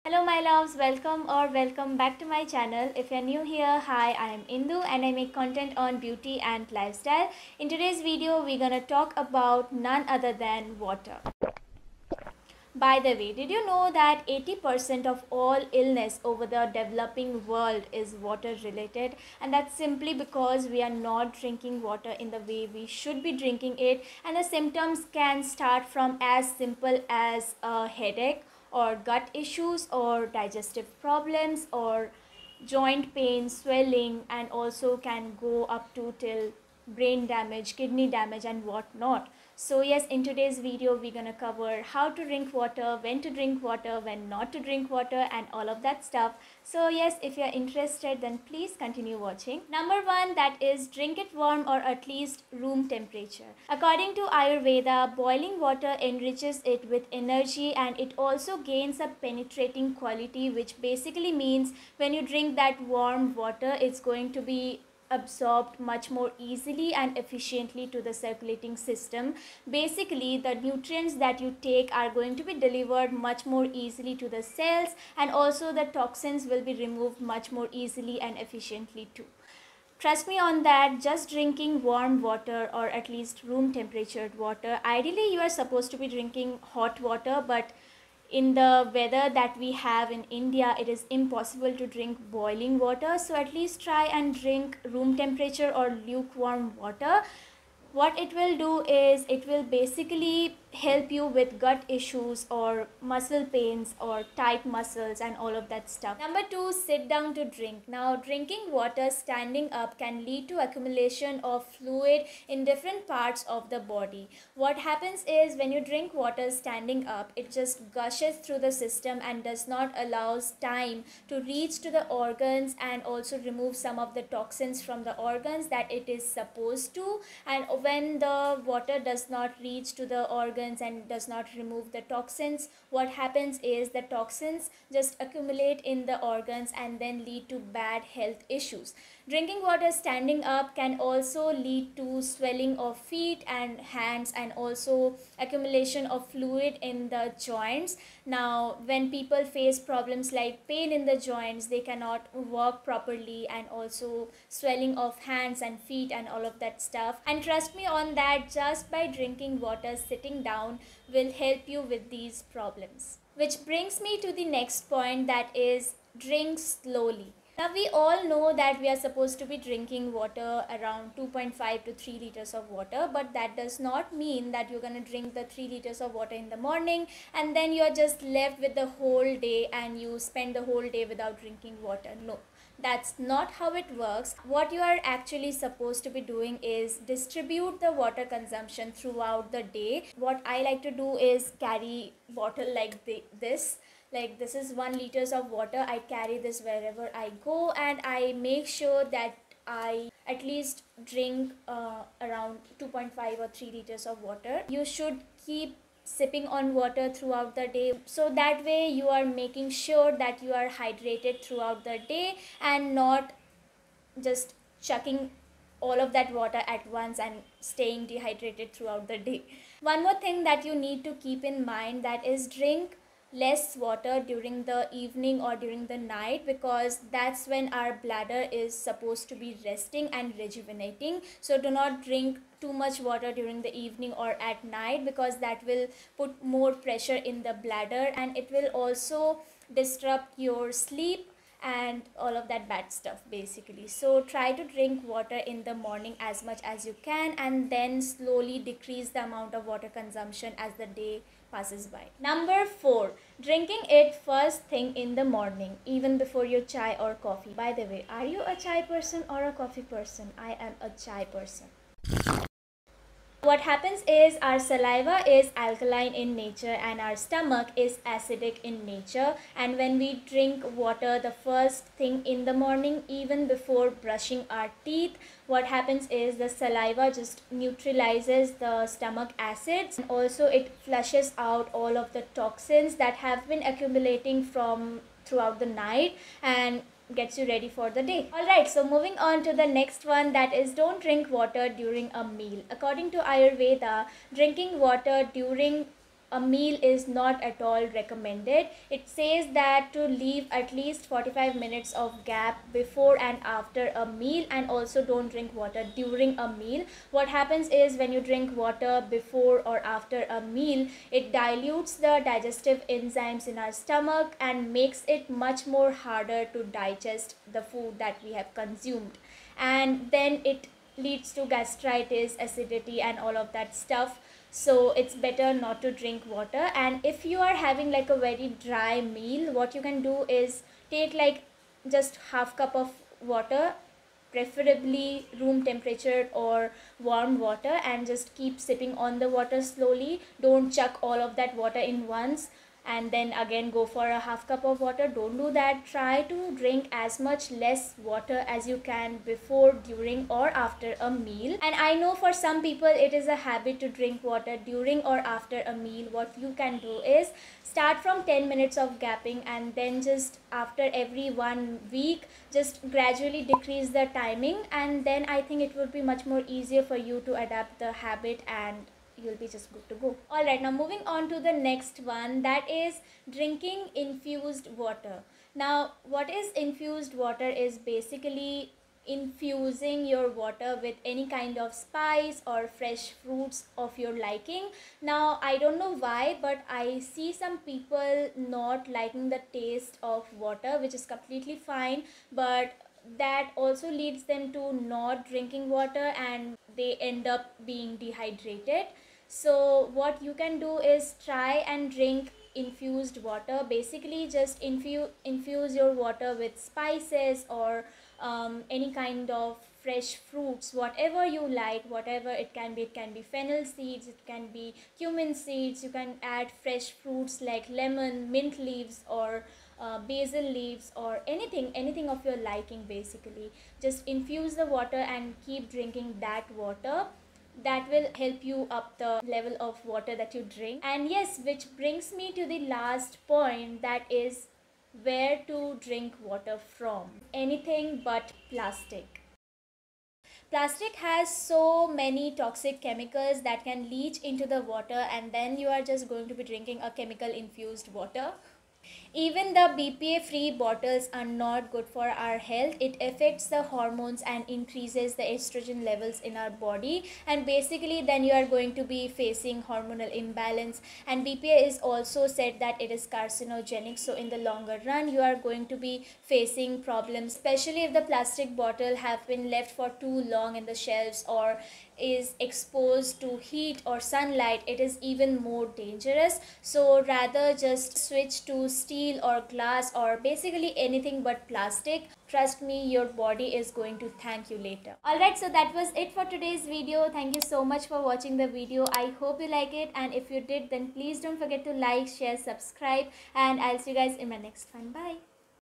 Hello my loves, welcome back to my channel. If you're new here, hi, I am Indu and I make content on beauty and lifestyle. In today's video, we're gonna talk about none other than water. By the way, did you know that 80% of all illness over the developing world is water related? And that's simply because we are not drinking water in the way we should be drinking it. And the symptoms can start from as simple as a headache or gut issues or digestive problems or joint pain, swelling, and also can go up to till brain damage, kidney damage, and whatnot. So yes, in today's video we're gonna cover how to drink water, when to drink water, when not to drink water, and all of that stuff. So yes, if you're interested, then please continue watching. Number one, that is drink it warm or at least room temperature. According to Ayurveda, boiling water enriches it with energy and it also gains a penetrating quality, which basically means when you drink that warm water, it's going to be absorbed much more easily and efficiently to the circulating system. Basically, the nutrients that you take are going to be delivered much more easily to the cells, and also the toxins will be removed much more easily and efficiently too. Trust me on that. Just drinking warm water or at least room temperatured water. Ideally, you are supposed to be drinking hot water, but in the weather that we have in India, it is impossible to drink boiling water. So at least try and drink room temperature or lukewarm water. What it will do is it will basically help you with gut issues or muscle pains or tight muscles and all of that stuff. Number two, sit down to drink. Now, drinking water standing up can lead to accumulation of fluid in different parts of the body. What happens is when you drink water standing up, it just gushes through the system and does not allow time to reach to the organs and also remove some of the toxins from the organs that it is supposed to. And when the water does not reach to the organs and does not remove the toxins, what happens is the toxins just accumulate in the organs and then lead to bad health issues. Drinking water standing up can also lead to swelling of feet and hands and also accumulation of fluid in the joints. Now, when people face problems like pain in the joints, they cannot walk properly, and also swelling of hands and feet and all of that stuff. And trust me on that, just by drinking water sitting down will help you with these problems. Which brings me to the next point, that is drink slowly. Now, we all know that we are supposed to be drinking water around 2.5 to 3 liters of water, but that does not mean that you're going to drink the 3 liters of water in the morning and then you're just left with the whole day and you spend the whole day without drinking water. No, that's not how it works. What you are actually supposed to be doing is distribute the water consumption throughout the day. What I like to do is carry bottle like this. Like, this is 1 liters of water. I carry this wherever I go and I make sure that I at least drink around 2.5 or 3 liters of water. You should keep sipping on water throughout the day, so that way you are making sure that you are hydrated throughout the day and not just chucking all of that water at once and staying dehydrated throughout the day. One more thing that you need to keep in mind, that is drink less water during the evening or during the night, because that's when our bladder is supposed to be resting and rejuvenating. So do not drink too much water during the evening or at night, because that will put more pressure in the bladder and it will also disrupt your sleep and all of that bad stuff basically. So try to drink water in the morning as much as you can and then slowly decrease the amount of water consumption as the day passes by. Number 4, drinking it first thing in the morning, even before your chai or coffee. By the way, are you a chai person or a coffee person? I am a chai person. What happens is our saliva is alkaline in nature and our stomach is acidic in nature, and when we drink water the first thing in the morning, even before brushing our teeth, what happens is the saliva just neutralizes the stomach acids and also it flushes out all of the toxins that have been accumulating from throughout the night and gets you ready for the day. Alright, so moving on to the next one, that is don't drink water during a meal. According to Ayurveda, drinking water during a meal is not at all recommended. It says that to leave at least 45 minutes of gap before and after a meal, and also don't drink water during a meal. What happens is when you drink water before or after a meal, it dilutes the digestive enzymes in our stomach and makes it much more harder to digest the food that we have consumed, and then it leads to gastritis, acidity, and all of that stuff. So it's better not to drink water. And if you are having like a very dry meal, what you can do is take like just half cup of water, preferably room temperature or warm water, and just keep sipping on the water slowly. Don't chuck all of that water in once and then again go for a half cup of water. Don't do that. Try to drink as much less water as you can before, during, or after a meal. And I know for some people it is a habit to drink water during or after a meal. What you can do is start from 10 minutes of gapping, and then just after every 1 week just gradually decrease the timing, and then I think it would be much more easier for you to adapt the habit and you'll be just good to go. All right, now moving on to the next one, that is drinking infused water. Now what is infused water is basically infusing your water with any kind of spice or fresh fruits of your liking. Now I don't know why, but I see some people not liking the taste of water, which is completely fine, but that also leads them to not drinking water and they end up being dehydrated. So what you can do is try and drink infused water. Basically just infuse your water with spices or any kind of fresh fruits, whatever you like, whatever it can be. It can be fennel seeds, it can be cumin seeds, you can add fresh fruits like lemon, mint leaves, or basil leaves, or anything of your liking. Basically just infuse the water and keep drinking that water. That will help you up the level of water that you drink. And yes, which brings me to the last point, that is where to drink water from. Anything but plastic. Plastic has so many toxic chemicals that can leach into the water, and then you are just going to be drinking a chemical infused water. Even the BPA free bottles are not good for our health. It affects the hormones and increases the estrogen levels in our body, and basically then you are going to be facing hormonal imbalance. And BPA is also said that it is carcinogenic, so in the longer run you are going to be facing problems, especially if the plastic bottle have been left for too long in the shelves or is exposed to heat or sunlight. It is even more dangerous. So rather just switch to steel or glass or basically anything but plastic. Trust me, your body is going to thank you later. Alright, so that was it for today's video. Thank you so much for watching the video. I hope you like it, and if you did, then please don't forget to like, share, subscribe, and I'll see you guys in my next one. Bye.